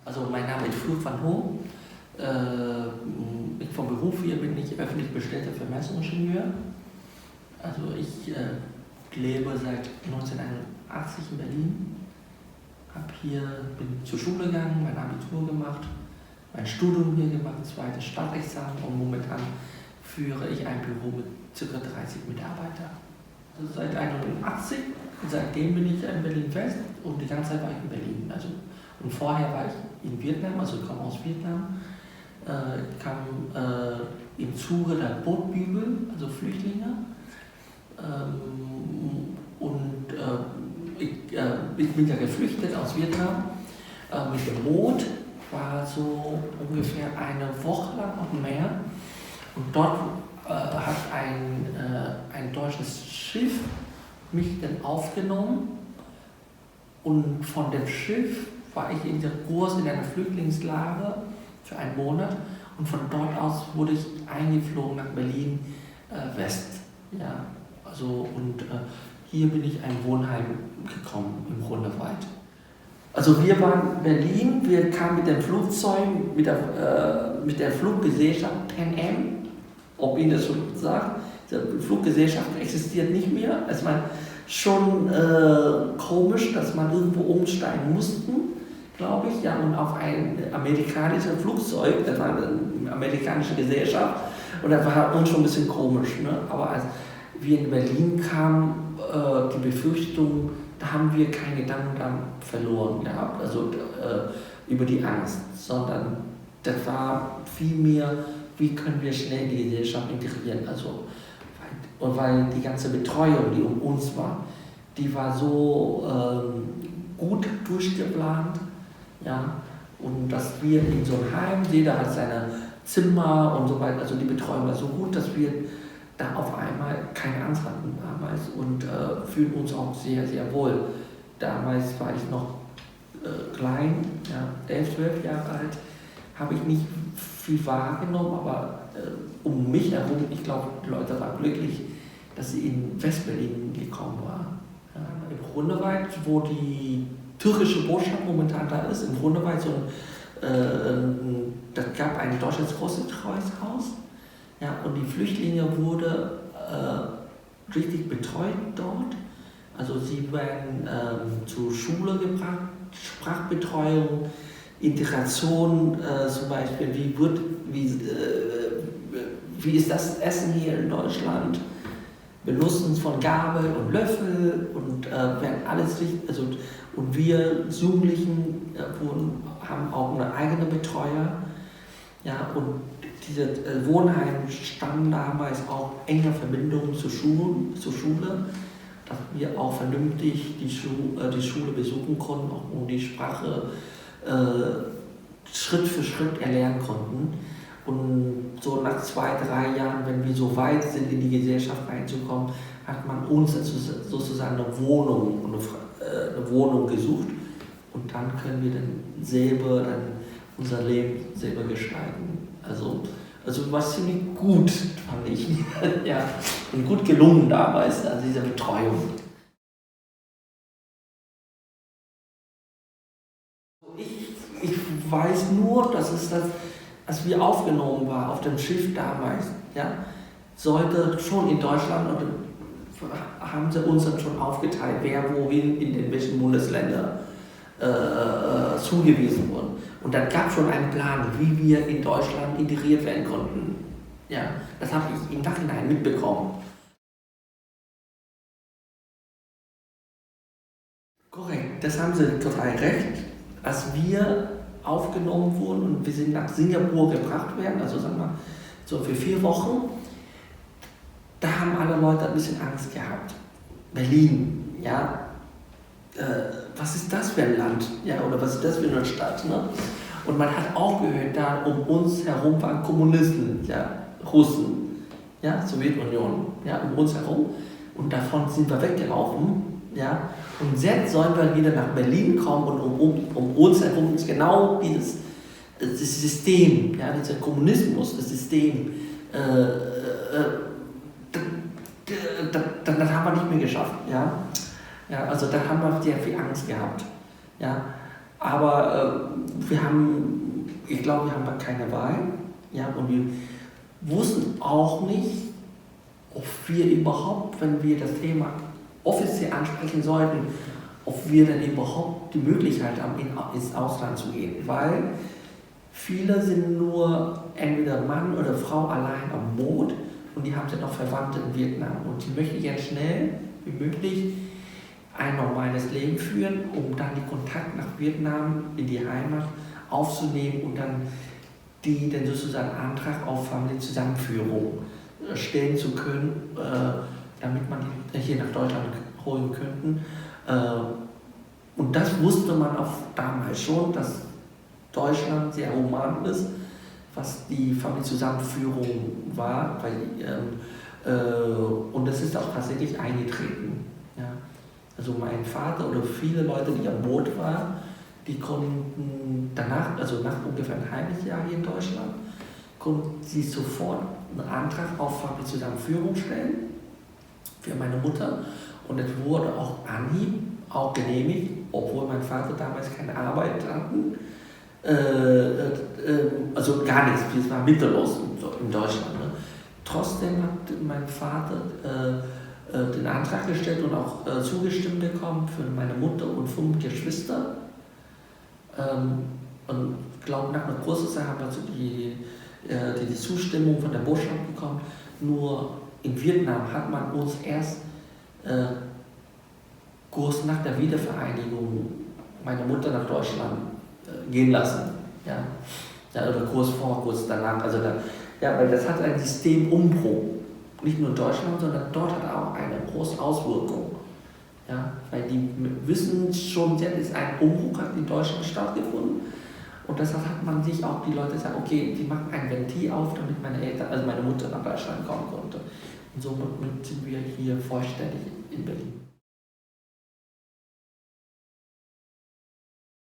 Also mein Name ist Fluch van Ho. Vom Beruf hier bin ich öffentlich bestellter Vermessungsingenieur. Also ich lebe seit 1981 in Berlin. Bin zur Schule gegangen, mein Abitur gemacht, mein Studium hier gemacht, zweites Staatsexamen und momentan führe ich ein Büro mit ca. 30 Mitarbeitern. Also seit 1981, seitdem bin ich in Berlin fest und die ganze Zeit war ich in Berlin. Und vorher war ich in Vietnam, also ich komme aus Vietnam, kam im Zuge der Bootbibel, also Flüchtlinge. Ich bin ja geflüchtet aus Vietnam mit dem Boot, war so ungefähr eine Woche lang auf dem Meer. Und dort hat ein deutsches Schiff mich dann aufgenommen. Und von dem Schiff war ich in der Kurs in einer Flüchtlingslager für einen Monat. Und von dort aus wurde ich eingeflogen nach Berlin West. Ja, hier bin ich in ein Wohnheim gekommen, im Grunewald. Also wir waren in Berlin, wir kamen mit dem Flugzeug, mit der Fluggesellschaft Pan Am, ob Ihnen das schon sagt. Die Fluggesellschaft existiert nicht mehr. Es war schon komisch, dass man irgendwo umsteigen musste, glaube ich, ja, und auf ein amerikanisches Flugzeug, das war eine amerikanische Gesellschaft, und das war uns schon ein bisschen komisch, ne? Aber als wir in Berlin kamen, die Befürchtung, da haben wir keine Gedanken verloren gehabt, also über die Angst, sondern das war vielmehr, wie können wir schnell die Gesellschaft integrieren, weil die ganze Betreuung, die um uns war, die war so gut durchgeplant, ja, und dass wir in so einem Heim, jeder hat seine Zimmer und so weiter, also die Betreuung war so gut, dass wir da auf einmal keine Angst hatten damals und fühlen uns auch sehr, sehr wohl. Damals war ich noch klein, ja, 11, 12 Jahre alt, habe ich nicht viel wahrgenommen, aber um mich herum, ich glaube, die Leute waren glücklich, dass sie in Westberlin gekommen waren. Ja, im Grunewald, wo die türkische Botschaft momentan da ist, im Grunewald, da gab ein deutsches großes Haus. Ja, und die Flüchtlinge wurden richtig betreut dort. Also sie werden zur Schule gebracht, Sprachbetreuung, Integration, zum Beispiel, wie ist das Essen hier in Deutschland? Benutzen von Gabel und Löffel und werden alles richtig, und wir Jugendlichen haben auch eine eigene Betreuer. Ja, und diese Wohnheim standen damals auch enge Verbindungen zur Schule, dass wir auch vernünftig die Schule besuchen konnten und die Sprache Schritt für Schritt erlernen konnten. Und so nach 2, 3 Jahren, wenn wir so weit sind, in die Gesellschaft reinzukommen, hat man uns sozusagen eine Wohnung gesucht. Und dann können wir dann selber unser Leben selber gestalten. Also war ziemlich gut, fand ich. Ja, und gut gelungen damals, also diese Betreuung. Ich weiß nur, dass als wir aufgenommen waren auf dem Schiff damals, ja, sollte schon in Deutschland, haben sie uns dann schon aufgeteilt, wer wohin in den welchen Bundesländern zugewiesen wurden. Und dann gab es schon einen Plan, wie wir in Deutschland integriert werden konnten. Ja, das habe ich im Nachhinein mitbekommen. Korrekt, das haben Sie total recht. Als wir aufgenommen wurden und wir sind nach Singapur gebracht werden, also sagen wir so für 4 Wochen, da haben alle Leute ein bisschen Angst gehabt. Berlin, ja, was ist das für ein Land, ja, oder was ist das für eine Stadt, ne? Und man hat auch gehört, da um uns herum waren Kommunisten, ja, Russen, ja, Sowjetunion, ja, um uns herum, und davon sind wir weggelaufen, ja, und jetzt sollen wir wieder nach Berlin kommen und um uns herum ist genau dieses System, ja, dieser Kommunismus, das System, das haben wir nicht mehr geschafft, ja. Ja, also da haben wir sehr viel Angst gehabt. Ja. Aber ich glaube, wir haben keine Wahl. Ja, und wir wussten auch nicht, ob wir überhaupt, wenn wir das Thema offiziell ansprechen sollten, ob wir dann überhaupt die Möglichkeit haben, ins Ausland zu gehen. Weil viele sind nur entweder Mann oder Frau allein am Boot und die haben dann noch Verwandte in Vietnam. Und die möchten jetzt schnell wie möglich ein normales Leben führen, um dann den Kontakt nach Vietnam in die Heimat aufzunehmen und dann sozusagen Antrag auf Familienzusammenführung stellen zu können, damit man die hier nach Deutschland holen könnten. Und das wusste man auch damals schon, dass Deutschland sehr human ist, was die Familienzusammenführung war. Und das ist auch tatsächlich eingetreten. Ja. Also mein Vater oder viele Leute, die am Boot waren, die konnten danach, also nach ungefähr ein halbes Jahr hier in Deutschland, konnten sie sofort einen Antrag auf Familienzusammenführung stellen für meine Mutter. Und es wurde auch auch genehmigt, obwohl mein Vater damals keine Arbeit hatten. Also gar nichts, es war mittellos in Deutschland. Ne? Trotzdem hat mein Vater den Antrag gestellt und auch zugestimmt bekommen für meine Mutter und 5 Geschwister. Und ich glaube, nach einer kurzen Zeit haben wir so die Zustimmung von der Botschaft bekommen. Nur in Vietnam hat man uns erst kurz nach der Wiedervereinigung meine Mutter nach Deutschland gehen lassen. Ja. Ja, oder kurz vor, kurz danach. Also weil das hat einen Systemumbruch. Nicht nur in Deutschland, sondern dort hat auch eine große Auswirkung. Ja, weil die wissen schon, jetzt ist ein Umbruch hat in Deutschland stattgefunden. Und deshalb hat man sich auch die Leute gesagt, okay, die machen ein Ventil auf, damit meine Mutter nach Deutschland kommen konnte. Und somit sind wir hier vollständig in Berlin.